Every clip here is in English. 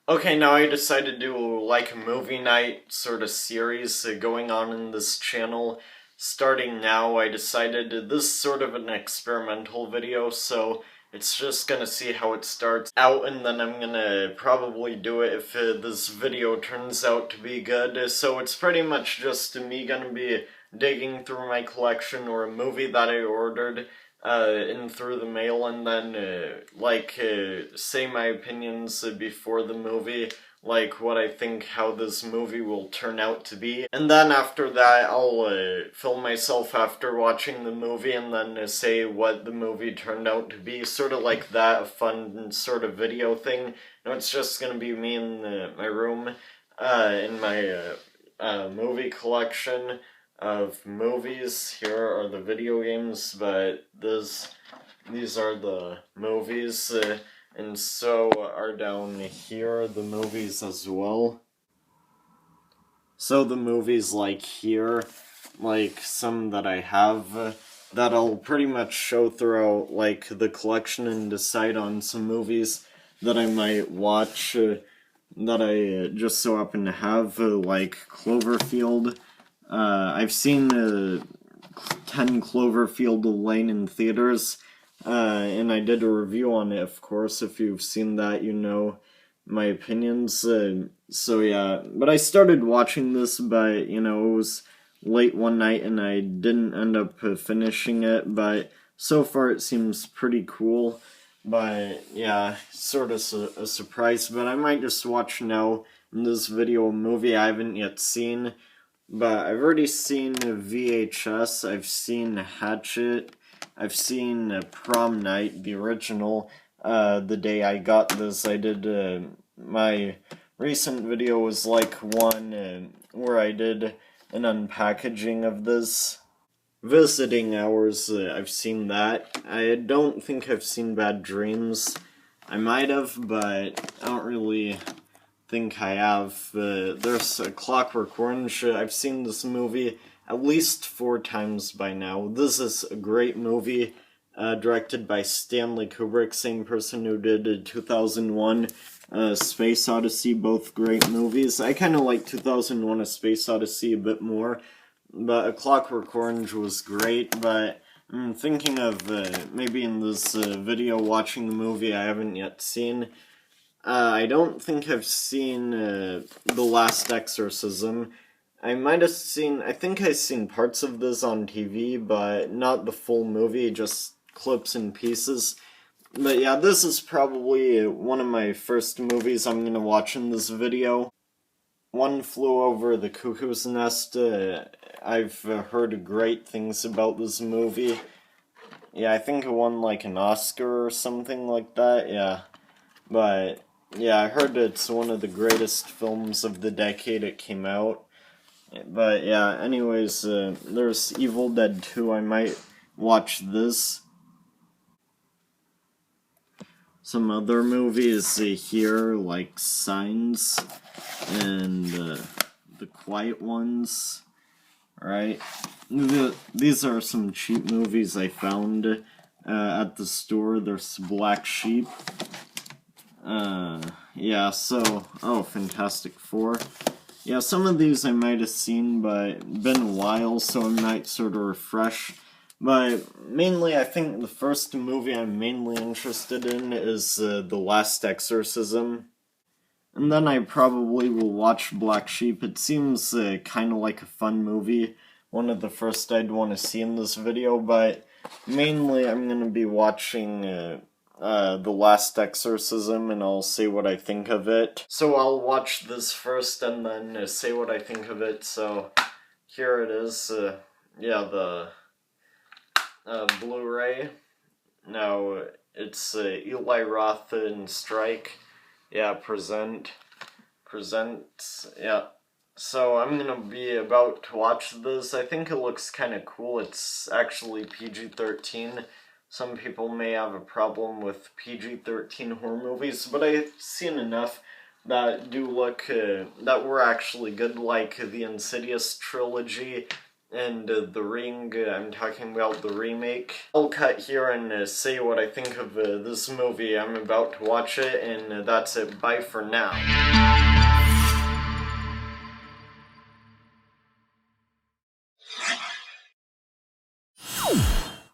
Okay, now I decided to do like a movie night sort of series going on in this channel. Starting now, I decided this is sort of an experimental video, so it's just gonna see how it starts out, and then I'm gonna probably do it if this video turns out to be good. So it's pretty much just me gonna be digging through my collection or a movie that I ordered in through the mail, and then say my opinions before the movie, like what I think how this movie will turn out to be. And then after that, I'll film myself after watching the movie and then say what the movie turned out to be. Sort of like that, a fun sort of video thing. No, it's just gonna be me in my room, in my movie collection of movies. Here are the video games, but these are the movies, and so are down here the movies as well. So the movies like here, like some that I have, that I'll pretty much show throughout like the collection and decide on some movies that I might watch, that I just so happen to have, like Cloverfield. I've seen 10 Cloverfield Lane in theaters, and I did a review on it, of course. If you've seen that, you know my opinions. So yeah, but I started watching this, but, you know, it was late one night and I didn't end up finishing it, but so far it seems pretty cool. But yeah, sort of a surprise, but I might just watch now in this video a movie I haven't yet seen. But I've already seen VHS, I've seen Hatchet, I've seen Prom Night, the original. The day I got this, I did, my recent video was like one where I did an unpackaging of this. Visiting Hours, I've seen that. I don't think I've seen Bad Dreams. I might have, but I don't really think I have. There's a Clockwork Orange. I've seen this movie at least 4 times by now. This is a great movie, directed by Stanley Kubrick, same person who did 2001 Space Odyssey, both great movies. I kind of like 2001 A Space Odyssey a bit more, but A Clockwork Orange was great. But I'm thinking of maybe in this video watching the movie I haven't yet seen. I don't think I've seen The Last Exorcism. I think I've seen parts of this on TV, but not the full movie, just clips and pieces. But yeah, this is probably one of my first movies I'm gonna watch in this video. One Flew Over the Cuckoo's Nest. I've heard great things about this movie. Yeah, I think it won like an Oscar or something like that, yeah. But yeah, I heard it's one of the greatest films of the decade it came out. But yeah, anyways, there's Evil Dead 2, I might watch this. Some other movies here, like Signs and The Quiet Ones, right? These are some cheap movies I found at the store. There's Black Sheep. Yeah, so, Fantastic Four. Yeah, some of these I might have seen, but been a while, so I might sort of refresh. But mainly, I think the first movie I'm mainly interested in is The Last Exorcism. And then I probably will watch Black Sheep. It seems kind of like a fun movie. One of the first I'd want to see in this video, but mainly I'm going to be watching The Last Exorcism, and I'll say what I think of it. So I'll watch this first and then say what I think of it. So here it is. Yeah, the Blu-ray. Now it's Eli Roth and Strike. Yeah, presents. Yeah. So I'm gonna be about to watch this. I think it looks kind of cool. It's actually PG-13. Some people may have a problem with PG-13 horror movies, but I've seen enough that do look, that were actually good, like the Insidious trilogy and The Ring. I'm talking about the remake. I'll cut here and say what I think of this movie. I'm about to watch it, and that's it. Bye for now.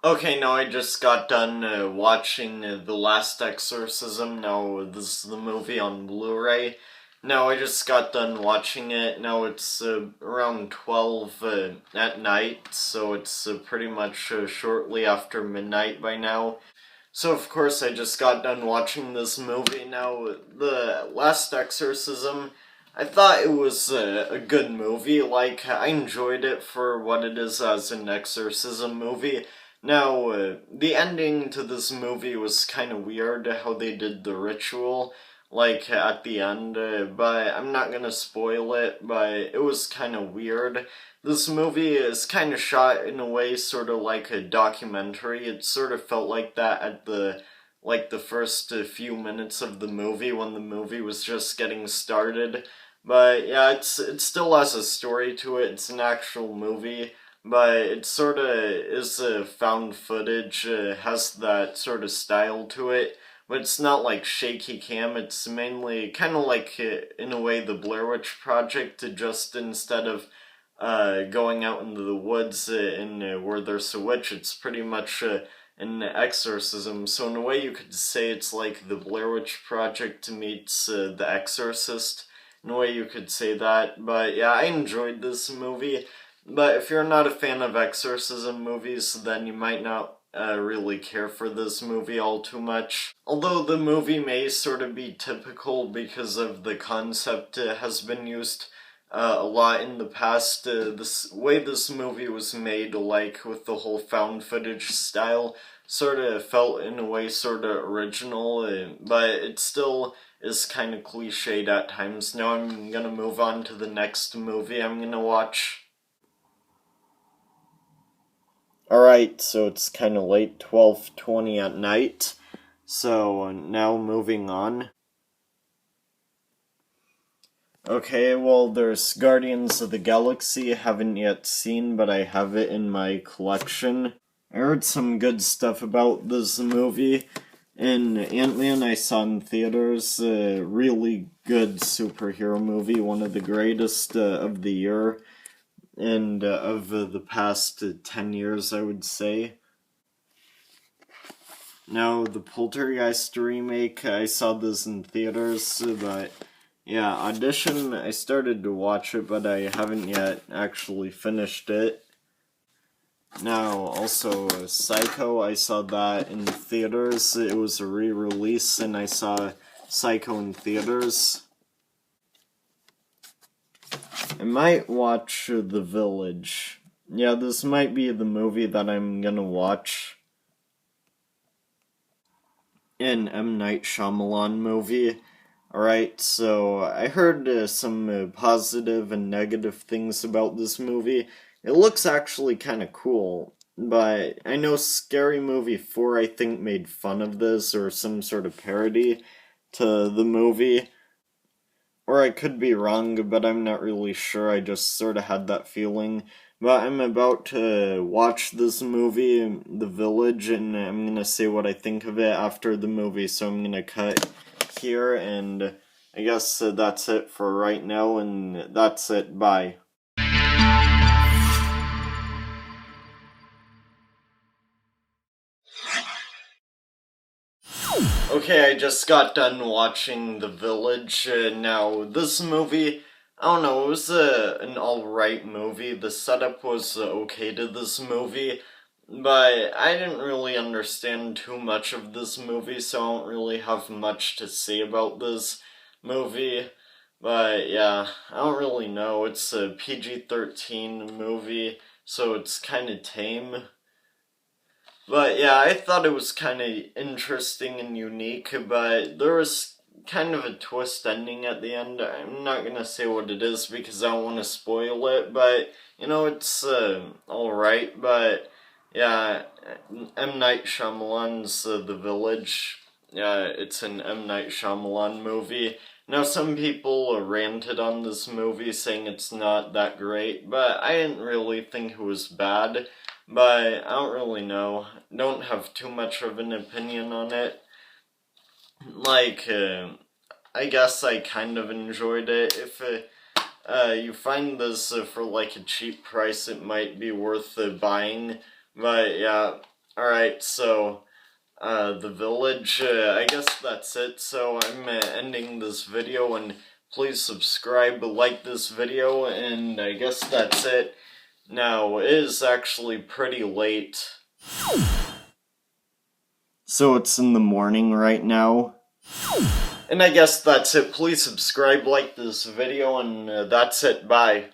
Okay, now I just got done watching The Last Exorcism. Now, this is the movie on Blu-ray. Now, I just got done watching it. Now, it's around 12 at night, so it's pretty much shortly after midnight by now. So, of course, I just got done watching this movie. Now, The Last Exorcism, I thought it was a good movie. Like, I enjoyed it for what it is as an exorcism movie. Now, the ending to this movie was kind of weird, how they did the ritual, like, at the end, but I'm not gonna spoil it, but it was kind of weird. This movie is kind of shot in a way sort of like a documentary. It sort of felt like that at the first few minutes of the movie when the movie was just getting started. But yeah, it still has a story to it. It's an actual movie. But it sort of is found footage, has that sort of style to it, but it's not like shaky cam. It's mainly kind of like, in a way, the Blair Witch Project, just instead of going out into the woods where there's a witch, it's pretty much an exorcism. So in a way you could say it's like the Blair Witch Project meets The Exorcist. In a way you could say that. But yeah, I enjoyed this movie. But if you're not a fan of exorcism movies, then you might not really care for this movie all too much. Although the movie may sort of be typical because of the concept has been used a lot in the past. This way this movie was made, like with the whole found footage style, sort of felt in a way sort of original, but it still is kind of cliched at times. Now I'm gonna move on to the next movie I'm gonna watch. Alright, so it's kind of late, 12:20 at night, so now moving on. Okay, well, there's Guardians of the Galaxy. I haven't yet seen, but I have it in my collection. I heard some good stuff about this movie. And Ant-Man I saw in theaters, really good superhero movie, one of the greatest of the year. And of the past 10 years, I would say. Now, the Poltergeist remake, I saw this in theaters, but yeah, Audition, I started to watch it, but I haven't yet actually finished it. Now, also, Psycho, I saw that in theaters. It was a re-release, and I saw Psycho in theaters. I might watch The Village. Yeah, this might be the movie that I'm gonna watch. An M. Night Shyamalan movie. Alright, so I heard some positive and negative things about this movie. It looks actually kind of cool, but I know Scary Movie 4, I think, made fun of this, or some sort of parody to the movie. Or I could be wrong, but I'm not really sure. I just sort of had that feeling. But I'm about to watch this movie, The Village, and I'm gonna say what I think of it after the movie. So I'm gonna cut here, and I guess that's it for right now, and that's it. Bye. Okay, I just got done watching The Village. Now, this movie, I don't know, it was an alright movie. The setup was okay to this movie, but I didn't really understand too much of this movie, so I don't really have much to say about this movie. But yeah, I don't really know. It's a PG-13 movie, so it's kind of tame. But yeah, I thought it was kind of interesting and unique, but there was kind of a twist ending at the end. I'm not gonna say what it is because I don't want to spoil it, but you know, it's alright. But yeah, M. Night Shyamalan's The Village. Yeah, it's an M. Night Shyamalan movie. Now, some people ranted on this movie saying it's not that great, but I didn't really think it was bad. But I don't really know. Don't have too much of an opinion on it. Like, I guess I kind of enjoyed it. If you find this for like a cheap price, it might be worth buying. But yeah, alright, so The Village, I guess that's it. So I'm ending this video, and please subscribe, like this video, and I guess that's it. Now, it is actually pretty late. So it's in the morning right now. And I guess that's it. Please subscribe, like this video, and that's it. Bye.